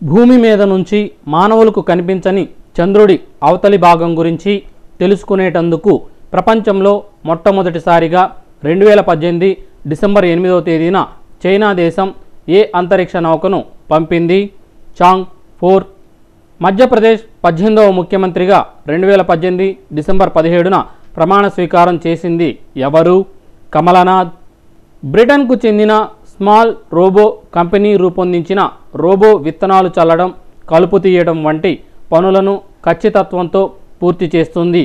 భూమి మీద నుంచి మానవులకు కనిపించని చంద్రుడి అవతలి భాగం గురించి తెలుసుకునేటందుకు ప్రపంచంలో మొట్టమొదటిసారిగా 2018 డిసెంబర్ 8వ తేదీన చైనా దేశం ఏ అంతరిక్ష నౌకను పంపింది? చాంగ్ 4. మధ్యప్రదేశ్ 18వ ముఖ్యమంత్రిగా 2018 డిసెంబర్ 17న ప్రమాణ స్వీకారం చేసింది ఎవరు? కమలనాథ్. బ్రిటన్కు చెందిన స్మాల్ రోబో కంపెనీ రూపొందించిన రోబో విత్తనాలు చల్లడం, కలుపు తీయడం వంటి పనులను ఖచ్చితత్వంతో పూర్తి చేస్తుంది.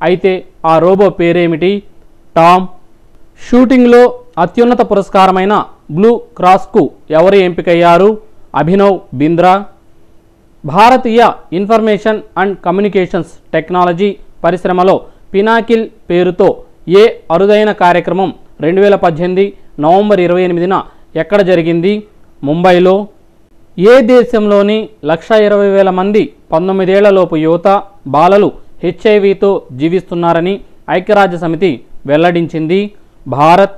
అయితే ఆ రోబో పేరేమిటి? టామ్. షూటింగ్లో అత్యున్నత పురస్కారమైన బ్లూ క్రాస్కు ఎవరు ఎంపికయ్యారు? అభినవ్ బింద్రా. భారతీయ ఇన్ఫర్మేషన్ అండ్ కమ్యూనికేషన్స్ టెక్నాలజీ పరిశ్రమలో పినాకిల్ పేరుతో ఏ అరుదైన కార్యక్రమం 2018 నవంబర్ 28న ఎక్కడ జరిగింది? ముంబైలో. ఏ దేశంలోని 1,20,000 మంది 19 ఏళ్లలోపు యువత, బాలలు హెచ్ఐవితో జీవిస్తున్నారని ఐక్యరాజ్య సమితి వెల్లడించింది? భారత్.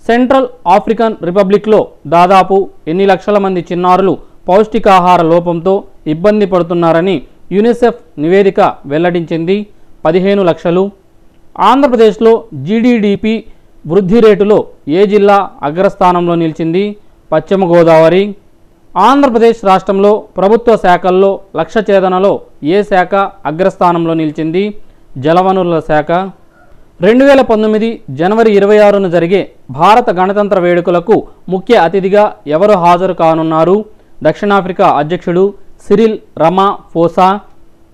సెంట్రల్ ఆఫ్రికన్ రిపబ్లిక్లో దాదాపు ఎన్ని లక్షల మంది చిన్నారులు పౌష్టికాహార లోపంతో ఇబ్బంది పడుతున్నారని యునిసెఫ్ నివేదిక వెల్లడించింది? 15 లక్షలు. ఆంధ్రప్రదేశ్లో జీడీపీ వృద్ధి రేటులో ఏ జిల్లా అగ్రస్థానంలో నిలిచింది? పశ్చిమ గోదావరి. ఆంధ్రప్రదేశ్ రాష్ట్రంలో ప్రభుత్వ శాఖల్లో లక్ష్య ఛేదనలో ఏ శాఖ అగ్రస్థానంలో నిలిచింది? జలవనరుల శాఖ. 2019 జనవరి 26న జరిగే భారత గణతంత్ర వేడుకలకు ముఖ్య అతిథిగా ఎవరు హాజరు కానున్నారు? దక్షిణాఫ్రికా అధ్యక్షుడు సిరిల్ రమాఫోసా.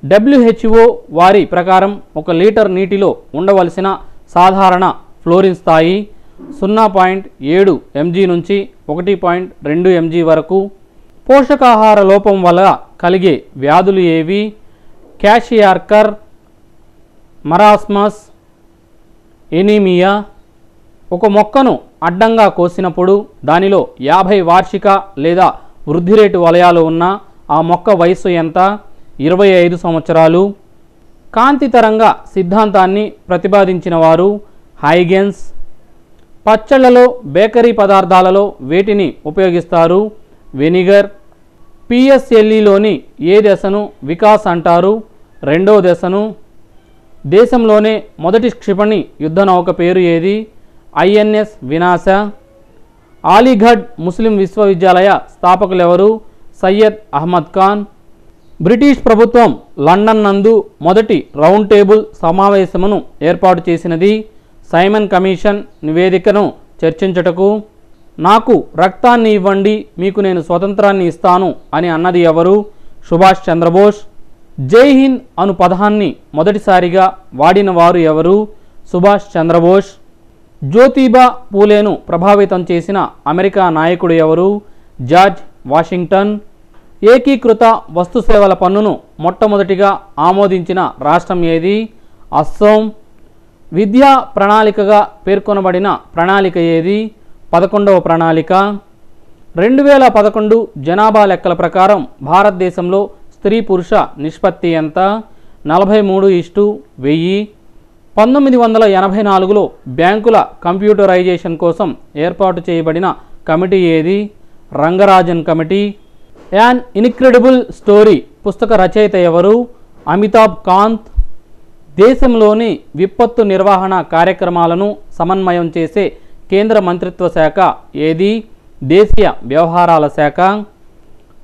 WHO వారి ప్రకారం 1 లీటర్ నీటిలో ఉండవలసిన సాధారణ ఫ్లోరిన్ స్థాయి 0.7 mg నుంచి 1.2 mg వరకు. పోషకాహార లోపం వల్ల కలిగే వ్యాధులు ఏవి? Kwashiorkor, marasmus, anaemia. ఒక మొక్కను అడ్డంగా కోసినప్పుడు దానిలో 50 వార్షిక లేదా వృద్ధి రేటు వలయాలు ఉన్న ఆ మొక్క వయస్సు ఎంత? 25 సంవత్సరాలు. కాంతి తరంగ సిద్ధాంతాన్ని ప్రతిపాదించిన వారు హైగెన్స్. పచ్చళ్లలో, బేకరీ పదార్థాలలో వేటిని ఉపయోగిస్తారు? వెనిగర్. PSLEలోని ఏ దశను వికాస్ అంటారు? 2వ దశను. దేశంలోనే మొదటి క్షిపణి యుద్ధ నౌక పేరు ఏది? INS వినాశ. అలీగఢ్ ముస్లిం విశ్వవిద్యాలయ స్థాపకులెవరు? సయ్యద్ అహ్మద్ ఖాన్. బ్రిటిష్ ప్రభుత్వం లండన్ నందు మొదటి రౌండ్ టేబుల్ సమావేశమును ఏర్పాటు చేసినది? సైమన్ కమిషన్ నివేదికను చర్చించుటకు. నాకు రక్తాన్ని ఇవ్వండి, మీకు నేను స్వతంత్రాన్ని ఇస్తాను అని అన్నది ఎవరు? సుభాష్ చంద్రబోస్. జై హింద్ అను పదాన్ని మొదటిసారిగా వాడిన వారు ఎవరు? సుభాష్ చంద్రబోస్. జ్యోతిబా పూలేను ప్రభావితం చేసిన అమెరికా నాయకుడు ఎవరు? George Washington. ఏకీకృత వస్తుసేవల పన్నును మొట్టమొదటిగా ఆమోదించిన రాష్ట్రం ఏది? అస్సోం. విద్యా ప్రణాళికగా పేర్కొనబడిన ప్రణాళిక ఏది? 11వ ప్రణాళిక. 2011 జనాభా లెక్కల ప్రకారం భారతదేశంలో స్త్రీ పురుష నిష్పత్తి ఎంత? 43:1000. 1984లో బ్యాంకుల కంప్యూటరైజేషన్ కోసం ఏర్పాటు చేయబడిన కమిటీ ఏది? Rangarajan committee. An incredible story పుస్తక రచయిత ఎవరు? అమితాబ్ కాంత్. దేశంలోని విపత్తు నిర్వహణ కార్యక్రమాలను సమన్వయం చేసే కేంద్ర మంత్రిత్వ శాఖ ఏది? దేశీయ వ్యవహారాల శాఖ.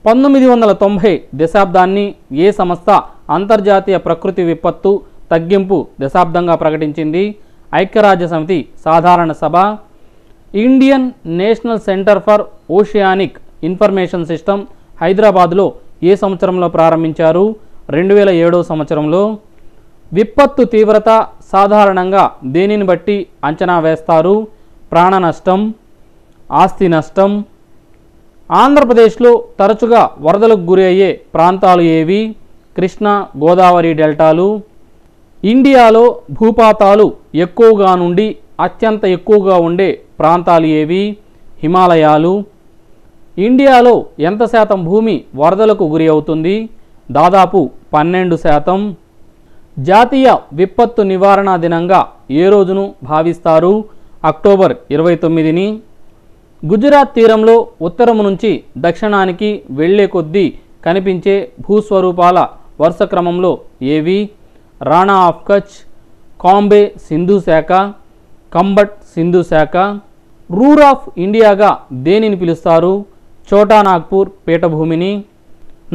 1990 దశాబ్దాన్ని ఏ సంస్థ అంతర్జాతీయ ప్రకృతి విపత్తు తగ్గింపు దశాబ్దంగా ప్రకటించింది? ఐక్యరాజ్య సమితి సాధారణ సభ. Indian national centre for oceanic information system హైదరాబాద్లో ఏ సంవత్సరంలో ప్రారంభించారు? 2007వ సంవత్సరంలో. విపత్తు తీవ్రత సాధారణంగా దేనిని బట్టి అంచనా వేస్తారు? ప్రాణ నష్టం, ఆస్తి నష్టం. ఆంధ్రప్రదేశ్లో తరచుగా వరదలకు గురి అయ్యే ప్రాంతాలు ఏవి? కృష్ణా, గోదావరి డెల్టాలు. ఇండియాలో భూపాతాలు ఎక్కువగా నుండి అత్యంత ఎక్కువగా ఉండే ప్రాంతాలు ఏవి? హిమాలయాలు. ఇండియాలో ఎంత శాతం భూమి వరదలకు గురి అవుతుంది? దాదాపు 12%. జాతీయ విపత్తు నివారణ దినంగా ఏ రోజును భావిస్తారు? అక్టోబర్ 29ని. గుజరాత్ తీరంలో ఉత్తరం నుంచి దక్షిణానికి వెళ్లే కొద్దీ కనిపించే భూస్వరూపాల వరుస క్రమంలో ఏవి? రాణా ఆఫ్ కచ్, కాంబే సింధు శాఖ, కంబట్ సింధు శాఖ. రూర్ ఆఫ్ ఇండియాగా దేనిని పిలుస్తారు? ఛోటా నాగ్పూర్ పీఠభూమిని.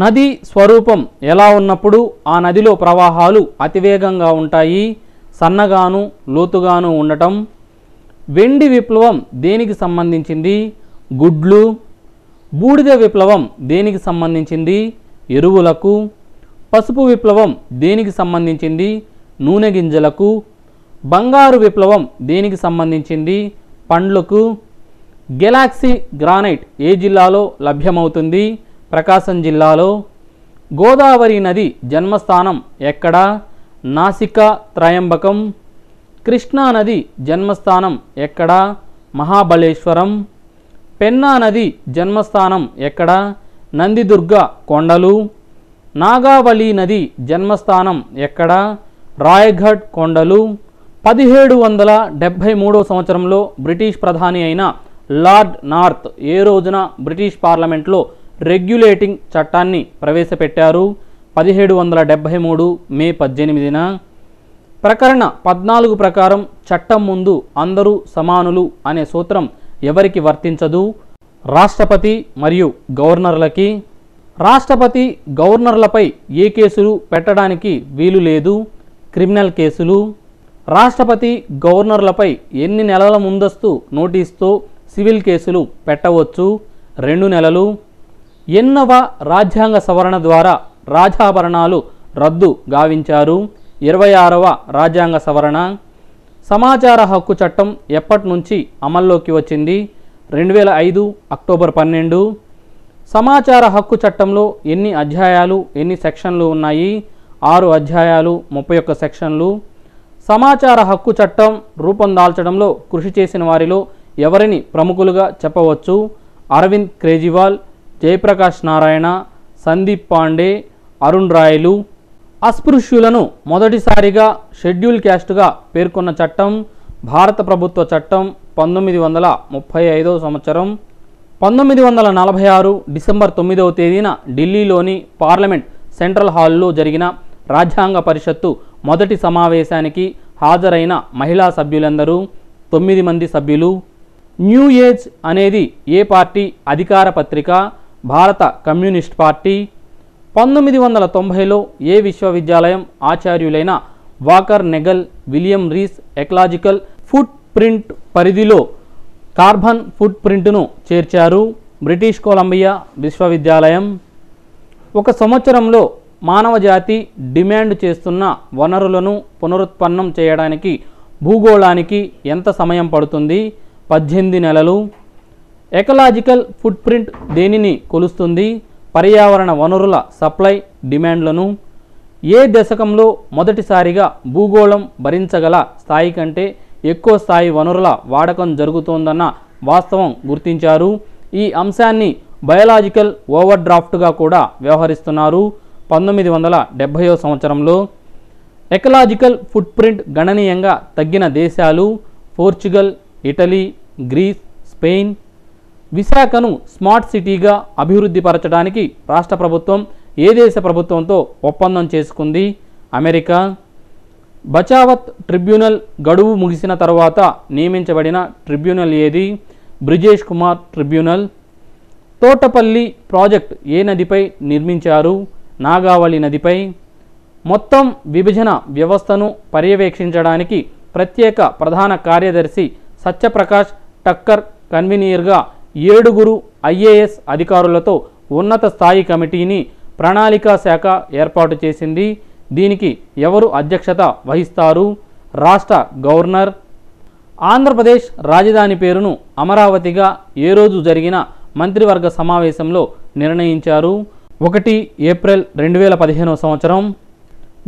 నది స్వరూపం ఎలా ఉన్నప్పుడు ఆ నదిలో ప్రవాహాలు అతివేగంగా ఉంటాయి? సన్నగాను లోతుగాను ఉండటం. వెండి విప్లవం దేనికి సంబంధించింది? గుడ్లు. బూడిద విప్లవం దేనికి సంబంధించింది? ఎరువులకు. పసుపు విప్లవం దేనికి సంబంధించింది? నూనె గింజలకు. బంగారు విప్లవం దేనికి సంబంధించింది? పండ్లకు. గెలాక్సీ గ్రానైట్ ఏ జిల్లాలో లభ్యమవుతుంది? ప్రకాశం జిల్లాలో. గోదావరి నది జన్మస్థానం ఎక్కడ? నాసికా త్రయంబకం. కృష్ణా నది జన్మస్థానం ఎక్కడ? మహాబలేశ్వరం. పెన్నా నది జన్మస్థానం ఎక్కడ? నందిదుర్గ కొండలు. నాగావళి నది జన్మస్థానం ఎక్కడ? రాయగఢ్ కొండలు. 1773 సంవత్సరంలో బ్రిటిష్ ప్రధాని అయిన లార్డ్ నార్త్ ఏ రోజున బ్రిటిష్ పార్లమెంట్లో రెగ్యులేటింగ్ చట్టాన్ని ప్రవేశపెట్టారు? 1773 మే 18న. ప్రకరణ 14 ప్రకారం చట్టం ముందు అందరూ సమానులు అనే సూత్రం ఎవరికి వర్తించదు? రాష్ట్రపతి మరియు గవర్నర్లకి. రాష్ట్రపతి గవర్నర్లపై ఏ కేసులు పెట్టడానికి వీలు లేదు? క్రిమినల్ కేసులు. రాష్ట్రపతి గవర్నర్లపై ఎన్ని నెలల ముందస్తు నోటీస్తో సివిల్ కేసులు పెట్టవచ్చు? 2 నెలలు. ఎన్నవ రాజ్యాంగ సవరణ ద్వారా రాజాభరణాలు రద్దు గావించారు? 26వ రాజ్యాంగ సవరణ. సమాచార హక్కు చట్టం ఎప్పటి నుంచి అమల్లోకి వచ్చింది? 2005 అక్టోబర్ 12. సమాచార హక్కు చట్టంలో ఎన్ని అధ్యాయాలు ఎన్ని సెక్షన్లు ఉన్నాయి? 6 అధ్యాయాలు 31 సెక్షన్లు. సమాచార హక్కు చట్టం రూపొందాల్చడంలో కృషి చేసిన వారిలో ఎవరిని ప్రముఖులుగా చెప్పవచ్చు? అరవింద్ కేజ్రీవాల్, జయప్రకాష్ నారాయణ, సందీప్ పాండే, అరుణ్ రాయలు. అస్పృశ్యులను మొదటిసారిగా షెడ్యూల్ క్యాస్ట్గా పేర్కొన్న చట్టం భారత ప్రభుత్వ చట్టం 1935 సంవత్సరం. 1946 డిసెంబర్ 9వ తేదీన ఢిల్లీలోని పార్లమెంట్ సెంట్రల్ హాల్లో జరిగిన రాజ్యాంగ పరిషత్తు మొదటి సమావేశానికి హాజరైన మహిళా సభ్యులందరూ 9 మంది సభ్యులు. న్యూ ఏజ్ అనేది ఏ పార్టీ అధికార పత్రిక? భారత కమ్యూనిస్ట్ పార్టీ. 1990లో ఏ విశ్వవిద్యాలయం ఆచార్యులైన వాకర్ నెగల్, విలియం రీస్ ఎకలాజికల్ ఫుట్ ప్రింట్ పరిధిలో కార్బన్ ఫుట్ ప్రింట్ను చేర్చారు? బ్రిటిష్ కొలంబియా విశ్వవిద్యాలయం. ఒక సంవత్సరంలో మానవజాతి డిమాండ్ చేస్తున్న వనరులను పునరుత్పన్నం చేయడానికి భూగోళానికి ఎంత సమయం పడుతుంది? 18 నెలలు. ఎకలాజికల్ ఫుట్ ప్రింట్ దేనిని కొలుస్తుంది? పర్యావరణ వనరుల సప్లై డిమాండ్లను. ఏ దశకంలో మొదటిసారిగా భూగోళం భరించగల స్థాయి కంటే ఎక్కువ స్థాయి వనరుల వాడకం జరుగుతోందన్న వాస్తవం గుర్తించారు? ఈ అంశాన్ని బయోలాజికల్ ఓవర్ డ్రాఫ్ట్గా కూడా వ్యవహరిస్తున్నారు. 1970వ సంవత్సరంలో. ఎకలాజికల్ ఫుట్ ప్రింట్ గణనీయంగా తగ్గిన దేశాలు? Portugal, Italy, Greece, Spain. విశాఖను స్మార్ట్ సిటీగా అభివృద్ధి పరచడానికి రాష్ట్ర ప్రభుత్వం ఏ దేశ ప్రభుత్వంతో ఒప్పందం చేసుకుంది? అమెరికా. బచావత్ ట్రిబ్యునల్ గడువు ముగిసిన తర్వాత నియమించబడిన ట్రిబ్యునల్ ఏది? బ్రిజేష్ కుమార్ ట్రిబ్యునల్. తోటపల్లి ప్రాజెక్ట్ ఏ నదిపై నిర్మించారు? నాగావళి నదిపై. మొత్తం విభజన వ్యవస్థను పర్యవేక్షించడానికి ప్రత్యేక ప్రధాన కార్యదర్శి సత్యప్రకాష్ టక్కర్ కన్వీనర్గా 7 IAS అధికారులతో ఉన్నత స్థాయి కమిటీని ప్రణాళికా శాఖ ఏర్పాటు చేసింది. దీనికి ఎవరు అధ్యక్షత వహిస్తారు? రాష్ట్ర గవర్నర్. ఆంధ్రప్రదేశ్ రాజధాని పేరును అమరావతిగా ఏ రోజు జరిగిన మంత్రివర్గ సమావేశంలో నిర్ణయించారు? 1 ఏప్రిల్ 2015 సంవత్సరం.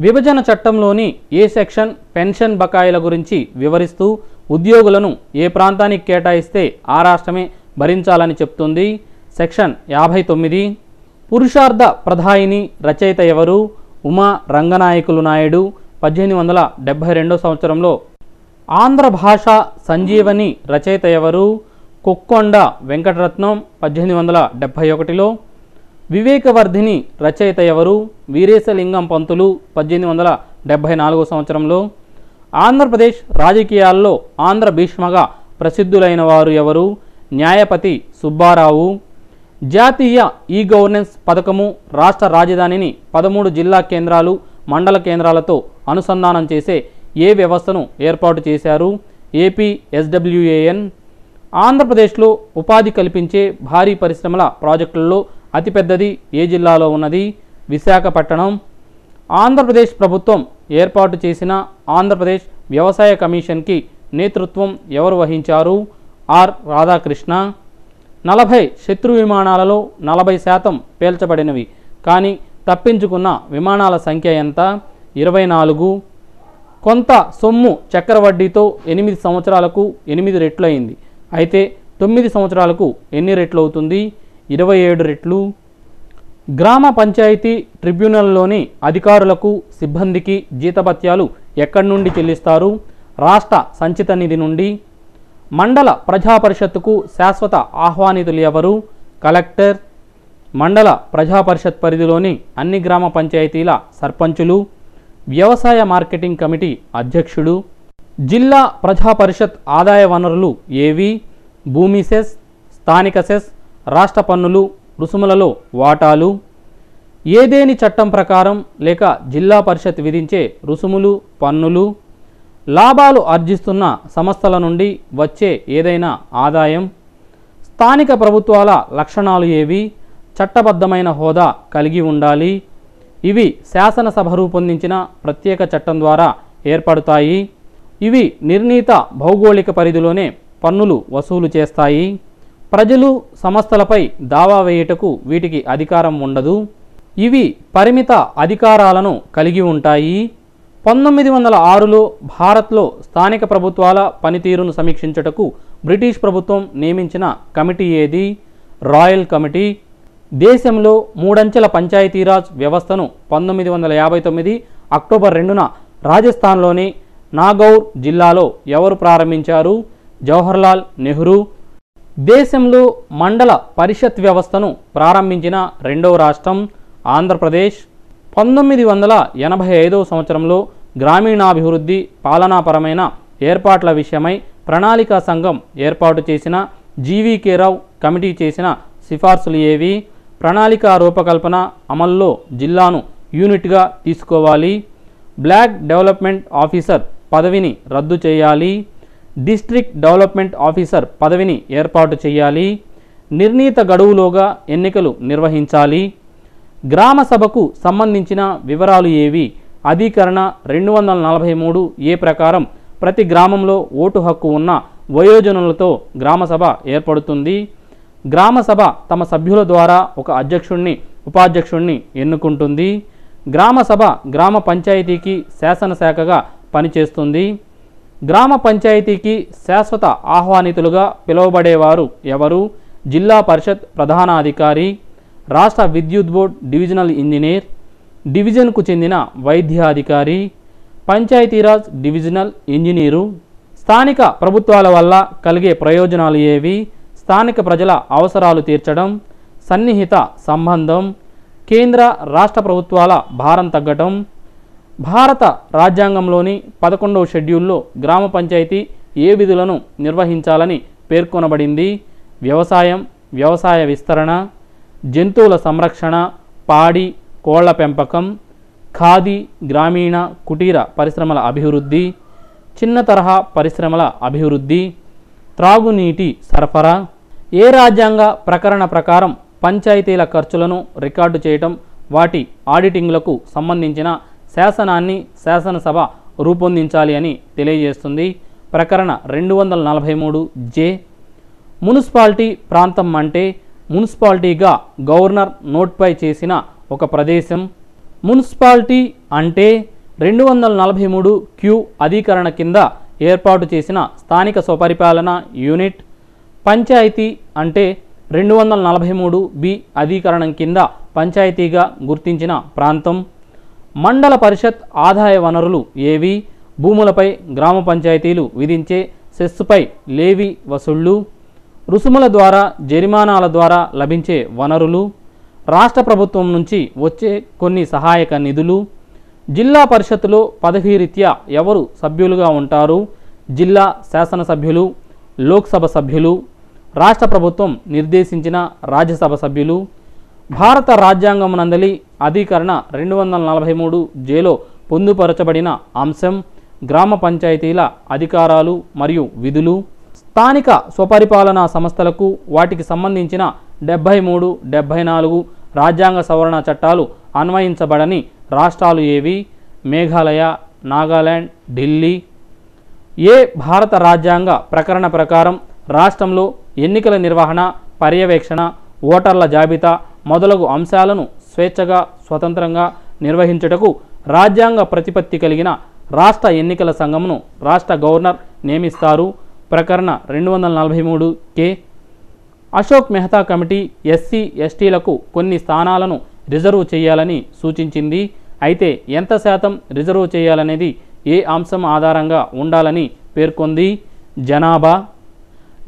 విభజన చట్టంలోని ఏ సెక్షన్ పెన్షన్ బకాయిల గురించి వివరిస్తూ ఉద్యోగులను ఏ ప్రాంతానికి కేటాయిస్తే ఆ రాష్ట్రమే భరించాలని చెప్తుంది? సెక్షన్ 59. పురుషార్థ ప్రధాయిని రచయిత ఎవరు? ఉమా రంగనాయకులు నాయుడు 1872 సంవత్సరంలో. ఆంధ్ర భాష సంజీవని రచయిత ఎవరు? కొక్కొండ వెంకటరత్నం 1871లో. వివేకవర్ధిని రచయిత ఎవరు? వీరేశలింగం పంతులు 1874 సంవత్సరంలో. ఆంధ్రప్రదేశ్ రాజకీయాల్లో ఆంధ్ర భీష్మగా ప్రసిద్ధులైన వారు ఎవరు? న్యాయపతి సుబ్బారావు. జాతీయ ఈ గవర్నెన్స్ పథకము రాష్ట్ర రాజధానిని 13 జిల్లా కేంద్రాలు మండల కేంద్రాలతో అనుసంధానం చేసే ఏ వ్యవస్థను ఏర్పాటు చేశారు? ఏపీఎస్డబ్ల్యూఏఎన్. ఆంధ్రప్రదేశ్లో ఉపాధి కల్పించే భారీ పరిశ్రమల ప్రాజెక్టులలో అతిపెద్దది ఏ జిల్లాలో ఉన్నది? విశాఖపట్నం. ఆంధ్రప్రదేశ్ ప్రభుత్వం ఏర్పాటు చేసిన ఆంధ్రప్రదేశ్ వ్యవసాయ కమిషన్కి నేతృత్వం ఎవరు వహించారు? ఆర్ రాధాకృష్ణ. 40 శత్రు విమానాలలో 40% పేల్చబడినవి, కానీ తప్పించుకున్న విమానాల సంఖ్య ఎంత? 24. కొంత సొమ్ము చక్రవడ్డీతో 8 సంవత్సరాలకు 8 రెట్లు అయింది. అయితే 9 సంవత్సరాలకు ఎన్ని రెట్లు అవుతుంది? 27 రెట్లు. గ్రామ పంచాయతీ ట్రిబ్యునల్లోని అధికారులకు సిబ్బందికి జీతభత్యాలు ఎక్కడి నుండి చెల్లిస్తారు? రాష్ట్ర సంచిత నిధి నుండి. మండల ప్రజాపరిషత్తుకు శాశ్వత ఆహ్వానితులు ఎవరు? కలెక్టర్. మండల ప్రజాపరిషత్ పరిధిలోని అన్ని గ్రామ పంచాయతీల సర్పంచులు. వ్యవసాయ మార్కెటింగ్ కమిటీ అధ్యక్షుడు. జిల్లా ప్రజాపరిషత్ ఆదాయ వనరులు ఏవి? భూమి సెస్, స్థానిక సెస్, రాష్ట్ర పన్నులు, రుసుములలో వాటాలు. ఏదేని చట్టం ప్రకారం లేక జిల్లా పరిషత్ విధించే రుసుములు, పన్నులు. లాభాలు ఆర్జిస్తున్న సంస్థల నుండి వచ్చే ఏదైనా ఆదాయం. స్థానిక ప్రభుత్వాల లక్షణాలు ఏవి? చట్టబద్ధమైన హోదా కలిగి ఉండాలి. ఇవి శాసనసభ రూపొందించిన ప్రత్యేక చట్టం ద్వారా ఏర్పడతాయి. ఇవి నిర్ణీత భౌగోళిక పరిధిలోనే పన్నులు వసూలు చేస్తాయి. ప్రజలు సంస్థలపై దావా వేయుటకు వీటికి అధికారం ఉండదు. ఇవి పరిమిత అధికారాలను కలిగి ఉంటాయి. 1906లో భారత్లో స్థానిక ప్రభుత్వాల పనితీరును సమీక్షించుటకు బ్రిటిష్ ప్రభుత్వం నియమించిన కమిటీ ఏది? Royal committee. దేశంలో 3 అంచెల పంచాయతీరాజ్ వ్యవస్థను 1959 అక్టోబర్ 2న రాజస్థాన్లోని నాగౌర్ జిల్లాలో ఎవరు ప్రారంభించారు? జవహర్లాల్ నెహ్రూ. దేశంలో మండల పరిషత్ వ్యవస్థను ప్రారంభించిన రెండవ రాష్ట్రం ఆంధ్రప్రదేశ్. 1985 సంవత్సరంలో గ్రామీణాభివృద్ధి పాలనాపరమైన ఏర్పాట్ల విషయమై ప్రణాళికా సంఘం ఏర్పాటు చేసిన జీవీకే రావు కమిటీ చేసిన సిఫార్సులు ఏవి? ప్రణాళికా రూపకల్పన అమల్లో జిల్లాను యూనిట్గా తీసుకోవాలి. బ్లాక్ డెవలప్మెంట్ ఆఫీసర్ పదవిని రద్దు చేయాలి. డిస్ట్రిక్ట్ డెవలప్మెంట్ ఆఫీసర్ పదవిని ఏర్పాటు చేయాలి. నిర్ణీత గడువులోగా ఎన్నికలు నిర్వహించాలి. గ్రామ సభకు సంబంధించిన వివరాలు ఏవి? అధికరణ 243 ఏ ప్రకారం ప్రతి గ్రామంలో ఓటు హక్కు ఉన్న వయోజనులతో గ్రామసభ ఏర్పడుతుంది. గ్రామసభ తమ సభ్యుల ద్వారా ఒక అధ్యక్షుణ్ణి, ఉపాధ్యక్షుణ్ణి ఎన్నుకుంటుంది. గ్రామసభ గ్రామ పంచాయతీకి శాసనశాఖగా పనిచేస్తుంది. గ్రామ పంచాయతీకి శాశ్వత ఆహ్వానితులుగా పిలువబడేవారు ఎవరు? జిల్లా పరిషత్ ప్రధానాధికారి. రాష్ట్ర విద్యుత్ బోర్డ్ డివిజనల్ ఇంజనీర్. డివిజన్కు చెందిన వైద్యాధికారి. Panchayati Raj divisional engineer. స్థానిక ప్రభుత్వాల వల్ల కలిగే ప్రయోజనాలు ఏవి? స్థానిక ప్రజల అవసరాలు తీర్చడం. సన్నిహిత సంబంధం. కేంద్ర రాష్ట్ర ప్రభుత్వాల భారం తగ్గటం. భారత రాజ్యాంగంలోని 11వ షెడ్యూల్లో గ్రామ పంచాయతీ ఏ విధులను నిర్వహించాలని పేర్కొనబడింది? వ్యవసాయం, వ్యవసాయ విస్తరణ, జంతువుల సంరక్షణ, పాడి కోళ్ల పెంపకం, ఖాదీ, గ్రామీణ కుటీర పరిశ్రమల అభివృద్ధి, చిన్న తరహా పరిశ్రమల అభివృద్ధి, త్రాగునీటి సరఫరా. ఏ రాజ్యాంగ ప్రకరణ ప్రకారం పంచాయతీల ఖర్చులను రికార్డు చేయటం, వాటి ఆడిటింగ్లకు సంబంధించిన శాసనాన్ని శాసనసభ రూపొందించాలి అని తెలియజేస్తుంది? ప్రకరణ 243 జే. మున్సిపాలిటీ ప్రాంతం అంటే మున్సిపాలిటీగా గవర్నర్ నోట్పై చేసిన ఒక ప్రదేశం. మున్సిపాలిటీ అంటే 243 క్యూ అధికరణ కింద ఏర్పాటు చేసిన స్థానిక స్వపరిపాలన యూనిట్. పంచాయతీ అంటే 243 బి అధికరణం కింద పంచాయతీగా గుర్తించిన ప్రాంతం. మండల పరిషత్ ఆదాయ వనరులు ఏవి? భూములపై గ్రామ పంచాయతీలు విధించే సెస్సుపై లేవి వసూళ్లు. రుసుముల ద్వారా, జరిమానాల ద్వారా లభించే వనరులు. రాష్ట్ర ప్రభుత్వం నుంచి వచ్చే కొన్ని సహాయక నిధులు, జిల్లా పరిషత్తులో పదవీరీత్యా ఎవరు సభ్యులుగా ఉంటారు, జిల్లా శాసనసభ్యులు, లోక్సభ సభ్యులు, రాష్ట్ర ప్రభుత్వం నిర్దేశించిన రాజ్యసభ సభ్యులు, భారత రాజ్యాంగం నందలి అధికరణ 243 జేలో పొందుపరచబడిన అంశం, గ్రామ పంచాయతీల అధికారాలు మరియు విధులు, స్థానిక స్వపరిపాలనా సంస్థలకు వాటికి సంబంధించిన 73, 74 రాజ్యాంగ సవరణ చట్టాలు అన్వయించబడని రాష్ట్రాలు ఏవి, మేఘాలయ, నాగాలాండ్, ఢిల్లీ. ఏ భారత రాజ్యాంగ ప్రకరణ ప్రకారం రాష్ట్రంలో ఎన్నికల నిర్వహణ, పర్యవేక్షణ, ఓటర్ల జాబితా మొదలగు అంశాలను స్వేచ్ఛగా స్వతంత్రంగా నిర్వహించుటకు రాజ్యాంగ ప్రతిపత్తి కలిగిన రాష్ట్ర ఎన్నికల సంఘమును రాష్ట్ర గవర్నర్ నియమిస్తారు. ప్రకరణ 243 కే. అశోక్ మెహతా కమిటీ ఎస్సీ ఎస్టీలకు కొన్ని స్థానాలను రిజర్వ్ చేయాలని సూచించింది. అయితే ఎంత శాతం రిజర్వ్ చేయాలనేది ఏ అంశం ఆధారంగా ఉండాలని పేర్కొంది. జనాభా.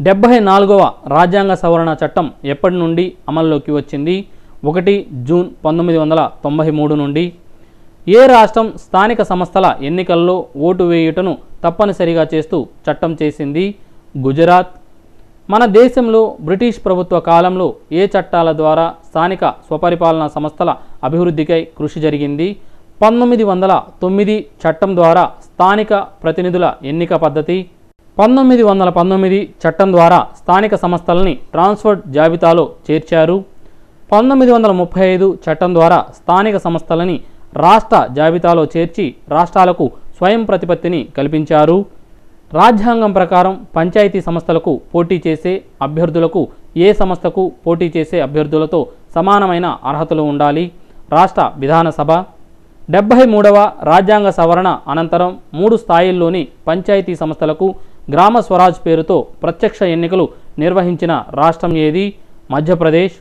74వ రాజ్యాంగ సవరణ చట్టం ఎప్పటి నుండి అమల్లోకి వచ్చింది? 1 జూన్ 1993 నుండి. ఏ రాష్ట్రం స్థానిక సంస్థల ఎన్నికల్లో ఓటు వేయుటను తప్పనిసరిగా చేస్తూ చట్టం చేసింది? గుజరాత్. మన దేశంలో బ్రిటిష్ ప్రభుత్వ కాలంలో ఏ చట్టాల ద్వారా స్థానిక స్వపరిపాలనా సంస్థల అభివృద్ధికై కృషి జరిగింది? 1909 చట్టం ద్వారా స్థానిక ప్రతినిధుల ఎన్నిక పద్ధతి. 1919 చట్టం ద్వారా స్థానిక సంస్థలని ట్రాన్స్ఫర్డ్ జాబితాలో చేర్చారు. 1935 చట్టం ద్వారా స్థానిక సంస్థలని రాష్ట్ర జాబితాలో చేర్చి రాష్ట్రాలకు స్వయం ప్రతిపత్తిని కల్పించారు. రాజ్యాంగం ప్రకారం పంచాయతీ సంస్థలకు పోటీ చేసే అభ్యర్థులకు ఏ సంస్థకు పోటీ చేసే అభ్యర్థులతో సమానమైన అర్హతలు ఉండాలి? రాష్ట్ర విధానసభ. 73వ రాజ్యాంగ సవరణ అనంతరం 3 స్థాయిల్లోని పంచాయతీ సంస్థలకు గ్రామ స్వరాజ్ పేరుతో ప్రత్యక్ష ఎన్నికలు నిర్వహించిన రాష్ట్రం ఏది? మధ్యప్రదేశ్.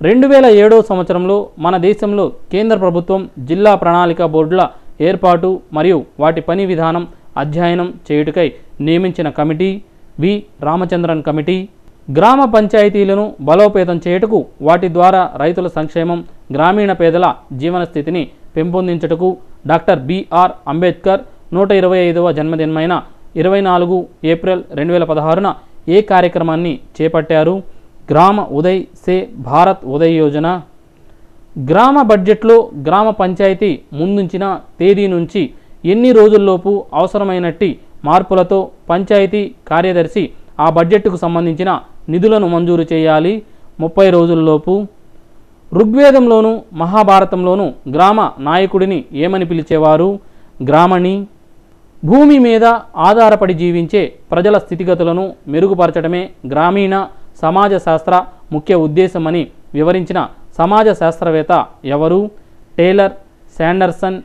2007 సంవత్సరంలో మన దేశంలో కేంద్ర ప్రభుత్వం జిల్లా ప్రణాళిక బోర్డుల ఏర్పాటు మరియు వాటి పని విధానం అధ్యయనం చేయుటకై నియమించిన కమిటీ వి. రామచంద్రన్ కమిటీ. గ్రామ పంచాయతీలను బలోపేతం చేయుటకు, వాటి ద్వారా రైతుల సంక్షేమం, గ్రామీణ పేదల జీవన స్థితిని పెంపొందించుటకు డాక్టర్ బిఆర్ అంబేద్కర్ 125వ జన్మదినమైన 24 ఏప్రిల్ 2016న ఏ కార్యక్రమాన్ని చేపట్టారు? గ్రామ ఉదయ్ సే భారత్ ఉదయ్ యోజన. గ్రామ బడ్జెట్లో గ్రామ పంచాయతీ ముందుంచిన తేదీ నుంచి ఎన్ని రోజుల్లోపు అవసరమైనట్టి మార్పులతో పంచాయతీ కార్యదర్శి ఆ బడ్జెట్కు సంబంధించిన నిధులను మంజూరు చేయాలి? 30 రోజుల్లోపు. ఋగ్వేదంలోను మహాభారతంలోను గ్రామ నాయకుడిని ఏమని పిలిచేవారు? గ్రామణి. భూమి మీద ఆధారపడి జీవించే ప్రజల స్థితిగతులను మెరుగుపరచడమే గ్రామీణ సమాజ శాస్త్ర ముఖ్య ఉద్దేశమని వివరించిన సమాజ శాస్త్రవేత్త ఎవరు? Taylor, Sanderson,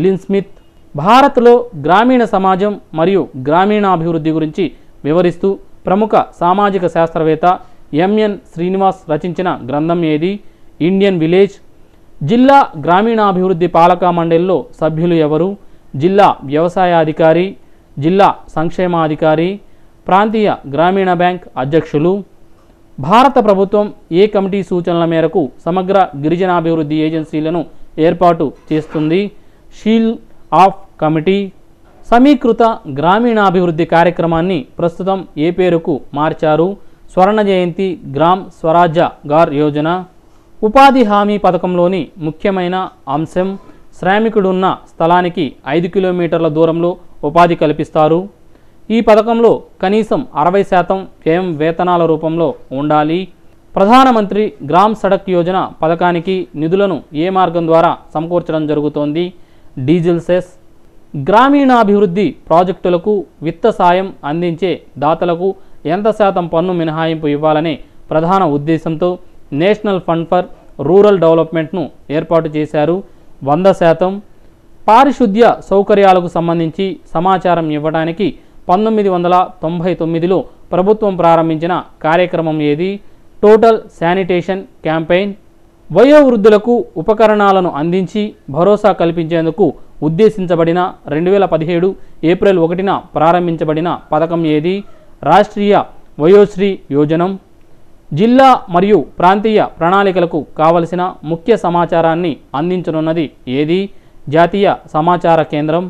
Lynn Smith. భారత్లో గ్రామీణ సమాజం మరియు గ్రామీణాభివృద్ధి గురించి వివరిస్తూ ప్రముఖ సామాజిక శాస్త్రవేత్త ఎంఎన్ శ్రీనివాస్ రచించిన గ్రంథం ఏది? Indian village. జిల్లా గ్రామీణాభివృద్ధి పాలక మండలిలో సభ్యులు ఎవరు? జిల్లా వ్యవసాయాధికారి, జిల్లా సంక్షేమాధికారి, ప్రాంతీయ గ్రామీణ బ్యాంక్ అధ్యక్షులు. భారత ప్రభుత్వం ఏ కమిటీ సూచనల మేరకు సమగ్ర గిరిజనాభివృద్ధి ఏజెన్సీలను ఏర్పాటు చేస్తుంది? She'll of committee. సమీకృత గ్రామీణాభివృద్ధి కార్యక్రమాన్ని ప్రస్తుతం ఏ పేరుకు మార్చారు? స్వర్ణ జయంతి గ్రామ్ స్వరాజ్య గార్ యోజన. ఉపాధి హామీ పథకంలోని ముఖ్యమైన అంశం శ్రామికుడున్న స్థలానికి 5 కిలోమీటర్ల దూరంలో ఉపాధి కల్పిస్తారు. ఈ పథకంలో కనీసం 60% వ్యయం వేతనాల రూపంలో ఉండాలి. ప్రధానమంత్రి గ్రామ్ సడక్ యోజన పథకానికి నిధులను ఏ మార్గం ద్వారా సమకూర్చడం జరుగుతోంది? Diesel cess. గ్రామీణాభివృద్ధి ప్రాజెక్టులకు విత్త సాయం అందించే దాతలకు ఎంత శాతం పన్ను మినహాయింపు ఇవ్వాలనే ప్రధాన ఉద్దేశంతో నేషనల్ ఫండ్ ఫర్ రూరల్ డెవలప్మెంట్ను ఏర్పాటు చేశారు. 100%. పారిశుద్ధ్య సౌకర్యాలకు సంబంధించి సమాచారం ఇవ్వడానికి 1999లో ప్రభుత్వం ప్రారంభించిన కార్యక్రమం ఏది? Total sanitation campaign. వయోవృద్ధులకు ఉపకరణాలను అందించి భరోసా కల్పించేందుకు ఉద్దేశించబడిన 2017 ఏప్రిల్ 1న ప్రారంభించబడిన పథకం ఏది? రాష్ట్రీయ వయోశ్రీ యోజనం. జిల్లా మరియు ప్రాంతీయ ప్రణాళికలకు కావలసిన ముఖ్య సమాచారాన్ని అందించనున్నది ఏది? జాతీయ సమాచార కేంద్రం.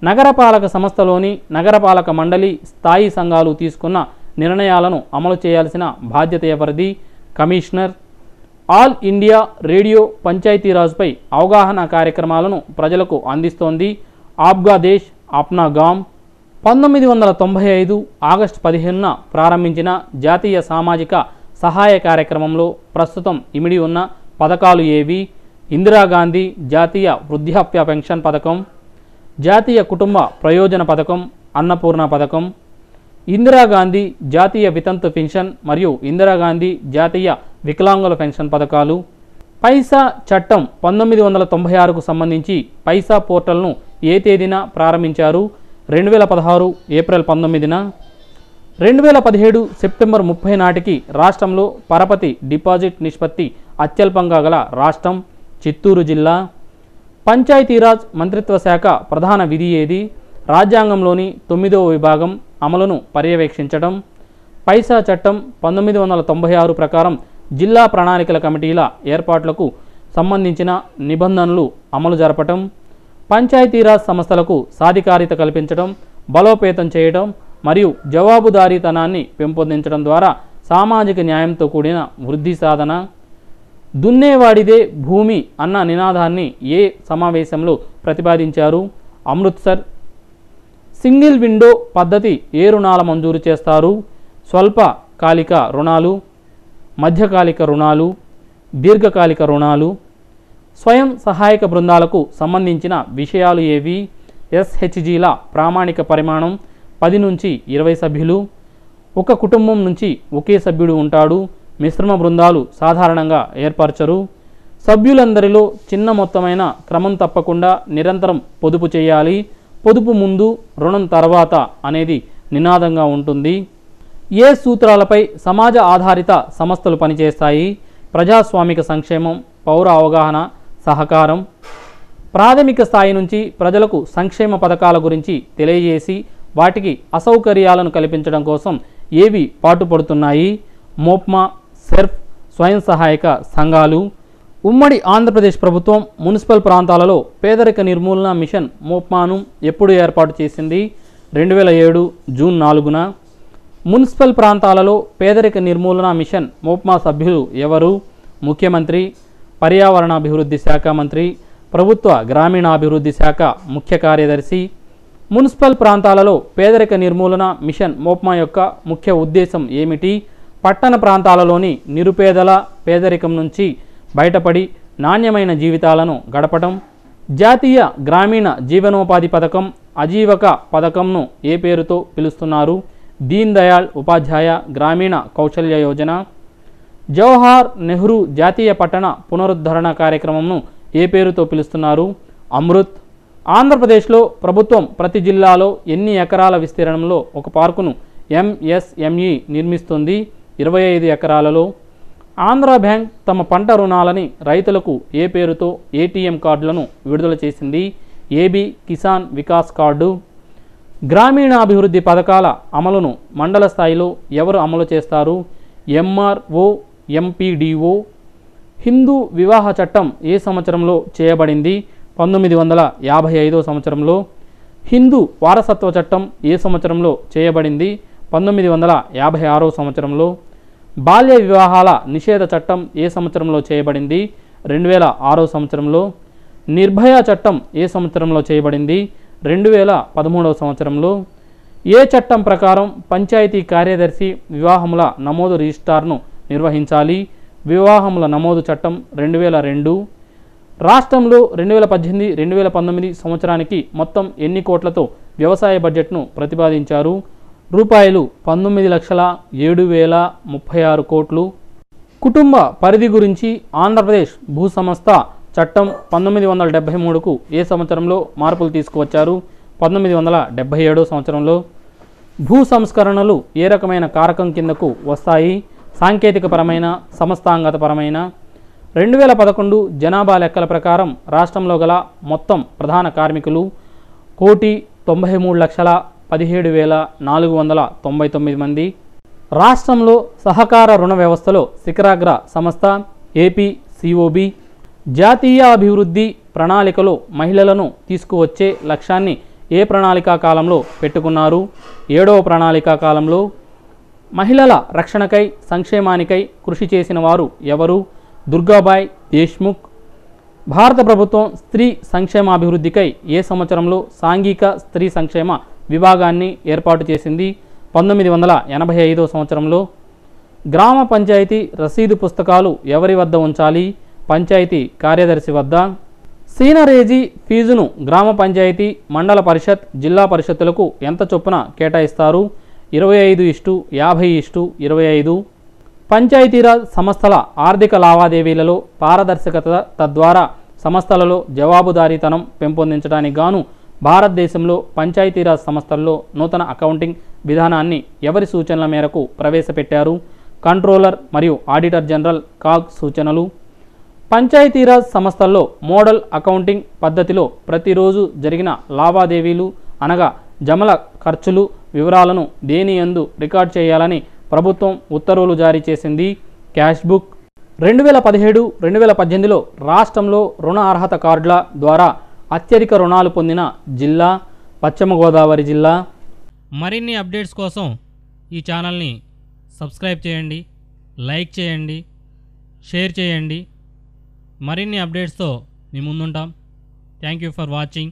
నగరపాలక సంస్థలోని నగరపాలక మండలి స్థాయి సంఘాలు తీసుకున్న నిర్ణయాలను అమలు చేయాల్సిన బాధ్యత ఎవరిది? కమిషనర్. ఆల్ ఇండియా రేడియో పంచాయతీరాజ్పై అవగాహన కార్యక్రమాలను ప్రజలకు అందిస్తోంది ఆప్గా దేశ్ అప్నా గామ్. 1995 ఆగస్టు 15న ప్రారంభించిన జాతీయ సామాజిక సహాయ కార్యక్రమంలో ప్రస్తుతం ఇమిడి ఉన్న పథకాలు ఏవి? ఇందిరాగాంధీ జాతీయ వృద్ధాప్య పెన్షన్ పథకం, జాతీయ కుటుంబ ప్రయోజన పథకం, అన్నపూర్ణ పథకం, ఇందిరాగాంధీ జాతీయ వితంతు పెన్షన్ మరియు ఇందిరాగాంధీ జాతీయ వికలాంగుల పెన్షన్ పథకాలు. పైసా చట్టం 1996కు సంబంధించి పైసా పోర్టల్ను ఏ తేదీన ప్రారంభించారు? 2016 ఏప్రిల్ 19న. 2017 సెప్టెంబర్ 30 నాటికి రాష్ట్రంలో పరపతి డిపాజిట్ నిష్పత్తి అత్యల్పంగా గల రాష్ట్రం చిత్తూరు జిల్లా. పంచాయతీరాజ్ మంత్రిత్వ శాఖ ప్రధాన విధి ఏది? రాజ్యాంగంలోని 9వ విభాగం అమలును పర్యవేక్షించడం. పైసా చట్టం 1996 ప్రకారం జిల్లా ప్రణాళికల కమిటీల ఏర్పాట్లకు సంబంధించిన నిబంధనలు అమలు జరపటం. పంచాయతీరాజ్ సంస్థలకు సాధికారిత కల్పించడం, బలోపేతం చేయడం మరియు జవాబుదారీతనాన్ని పెంపొందించడం ద్వారా సామాజిక న్యాయంతో కూడిన వృద్ధి సాధన. దున్నేవాడిదే భూమి అన్న నినాదాన్ని ఏ సమావేశంలో ప్రతిపాదించారు? అమృత్సర్. సింగిల్ విండో పద్ధతి ఏ రుణాల మంజూరు చేస్తారు? స్వల్పకాలిక రుణాలు, మధ్యకాలిక రుణాలు, దీర్ఘకాలిక రుణాలు. స్వయం సహాయక బృందాలకు సంబంధించిన విషయాలు ఏవి? SHGల ప్రామాణిక పరిమాణం 10 నుంచి 20 సభ్యులు. ఒక కుటుంబం నుంచి ఒకే సభ్యుడు ఉంటాడు. మిశ్రమ బృందాలు సాధారణంగా ఏర్పరచరు. సభ్యులందరిలో చిన్న మొత్తమైన క్రమం తప్పకుండా నిరంతరం పొదుపు చేయాలి. పొదుపు ముందు రుణం తర్వాత అనేది నినాదంగా ఉంటుంది. ఏ సూత్రాలపై సమాజ ఆధారిత సంస్థలు పనిచేస్తాయి? ప్రజాస్వామిక సంక్షేమం, పౌర అవగాహన, సహకారం. ప్రాథమిక స్థాయి నుంచి ప్రజలకు సంక్షేమ పథకాల గురించి తెలియజేసి వాటికి అసౌకర్యాలను కల్పించడం కోసం ఏవి పాటుపడుతున్నాయి? మోప్మా, సెర్ఫ్, స్వయం సహాయక సంఘాలు. ఉమ్మడి ఆంధ్రప్రదేశ్ ప్రభుత్వం మున్సిపల్ ప్రాంతాలలో పేదరిక నిర్మూలన మిషన్ మోప్మాను ఎప్పుడు ఏర్పాటు చేసింది? 2007 జూన్ 4న. మున్సిపల్ ప్రాంతాలలో పేదరిక నిర్మూలన మిషన్ మోప్మా సభ్యులు ఎవరు? ముఖ్యమంత్రి, పర్యావరణాభివృద్ధి శాఖ మంత్రి, ప్రభుత్వ గ్రామీణాభివృద్ధి శాఖ ముఖ్య కార్యదర్శి. మున్సిపల్ ప్రాంతాలలో పేదరిక నిర్మూలన మిషన్ మోప్మా యొక్క ముఖ్య ఉద్దేశం ఏమిటి? పట్టణ ప్రాంతాలలోని నిరుపేదల పేదరికం నుంచి బయటపడి నాణ్యమైన జీవితాలను గడపడం. జాతీయ గ్రామీణ జీవనోపాధి పథకం, అజీవక పథకంను ఏ పేరుతో పిలుస్తున్నారు? దీన్ దయాళ్ ఉపాధ్యాయ గ్రామీణ కౌశల్య యోజన. జవహర్ నెహ్రూ జాతీయ పట్టణ పునరుద్ధరణ కార్యక్రమంను ఏ పేరుతో పిలుస్తున్నారు? అమృత్. ఆంధ్రప్రదేశ్లో ప్రభుత్వం ప్రతి జిల్లాలో ఎన్ని ఎకరాల విస్తీర్ణంలో ఒక పార్కును MSME నిర్మిస్తుంది? 25 ఎకరాలలో. ఆంధ్ర బ్యాంక్ తమ పంట రుణాలని రైతులకు ఏ పేరుతో ATM కార్డులను విడుదల చేసింది? AB Kisan Vikas card. గ్రామీణాభివృద్ధి పథకాల అమలును మండల స్థాయిలో ఎవరు అమలు చేస్తారు? MRO, MPDO. హిందూ వివాహ చట్టం ఏ సంవత్సరంలో చేయబడింది? 1955 సంవత్సరంలో. హిందూ వారసత్వ చట్టం ఏ సంవత్సరంలో చేయబడింది? 1956 సంవత్సరంలో. బాల్య వివాహాల నిషేధ చట్టం ఏ సంవత్సరంలో చేయబడింది? 2006 సంవత్సరంలో. నిర్భయ చట్టం ఏ సంవత్సరంలో చేయబడింది? 2013 సంవత్సరంలో. ఏ చట్టం ప్రకారం పంచాయతీ కార్యదర్శి వివాహముల నమోదు రిజిస్టార్ను నిర్వహించాలి? వివాహముల నమోదు చట్టం 2002. రాష్ట్రంలో 2018-2019 సంవత్సరానికి మొత్తం ఎన్ని కోట్లతో వ్యవసాయ బడ్జెట్ను ప్రతిపాదించారు? రూపాయలు 19,07,036 కోట్లు. కుటుంబ పరిధి గురించి ఆంధ్రప్రదేశ్ భూ సంస్థ చట్టం 1973కు ఏ సంవత్సరంలో మార్పులు తీసుకువచ్చారు? 1977 సంవత్సరంలో. భూ సంస్కరణలు ఏ రకమైన కారకం కిందకు వస్తాయి? సాంకేతికపరమైన, సంస్థాగతపరమైన. 2011 జనాభా లెక్కల ప్రకారం రాష్ట్రంలో గల మొత్తం ప్రధాన కార్మికులు 1,93,17,499 మంది. రాష్ట్రంలో సహకార రుణ వ్యవస్థలో శిఖరాగ్ర సంస్థ ఏపీ సిఓబి. జాతీయ అభివృద్ధి ప్రణాళికలో మహిళలను తీసుకువచ్చే లక్ష్యాన్ని ఏ ప్రణాళికా కాలంలో పెట్టుకున్నారు? 7వ ప్రణాళికా కాలంలో. మహిళల రక్షణకై సంక్షేమానికై కృషి చేసిన వారు ఎవరు? దుర్గాబాయ్ దేశ్ముఖ్. భారత ప్రభుత్వం స్త్రీ సంక్షేమాభివృద్ధికై ఏ సంవత్సరంలో సాంఘిక స్త్రీ సంక్షేమ విభాగాన్ని ఏర్పాటు చేసింది? 1985వ సంవత్సరంలో. గ్రామ పంచాయతీ రసీదు పుస్తకాలు ఎవరి వద్ద ఉంచాలి? పంచాయతీ కార్యదర్శి వద్ద. సీనరేజీ ఫీజును గ్రామ పంచాయతీ, మండల పరిషత్, జిల్లా పరిషత్తులకు ఎంత చొప్పున కేటాయిస్తారు? 25:50:25. పంచాయతీరాజ్ సంస్థల ఆర్థిక లావాదేవీలలో పారదర్శకత, తద్వారా సంస్థలలో జవాబుదారీతనం పెంపొందించడానికి గాను భారతదేశంలో పంచాయతీరాజ్ సంస్థల్లో నూతన అకౌంటింగ్ విధానాన్ని ఎవరి సూచనల మేరకు ప్రవేశపెట్టారు? కంట్రోలర్ మరియు ఆడిటర్ జనరల్ కాగ్ సూచనలు. పంచాయతీరాజ్ సంస్థల్లో మోడల్ అకౌంటింగ్ పద్ధతిలో ప్రతిరోజు జరిగిన లావాదేవీలు అనగా జమల ఖర్చులు వివరాలను దేనియందు రికార్డ్ చేయాలని ప్రభుత్వం ఉత్తర్వులు జారీ చేసింది? Cash book. 2017-2018లో రాష్ట్రంలో రుణ అర్హత కార్డుల ద్వారా అత్యధిక రుణాలు పొందిన జిల్లా పశ్చిమ గోదావరి జిల్లా. మరిన్ని అప్డేట్స్ కోసం ఈ ఛానల్ని సబ్స్క్రైబ్ చేయండి, లైక్ చేయండి, షేర్ చేయండి. మరిన్ని అప్డేట్స్తో మీ ముందుంటాం. Thank you for watching.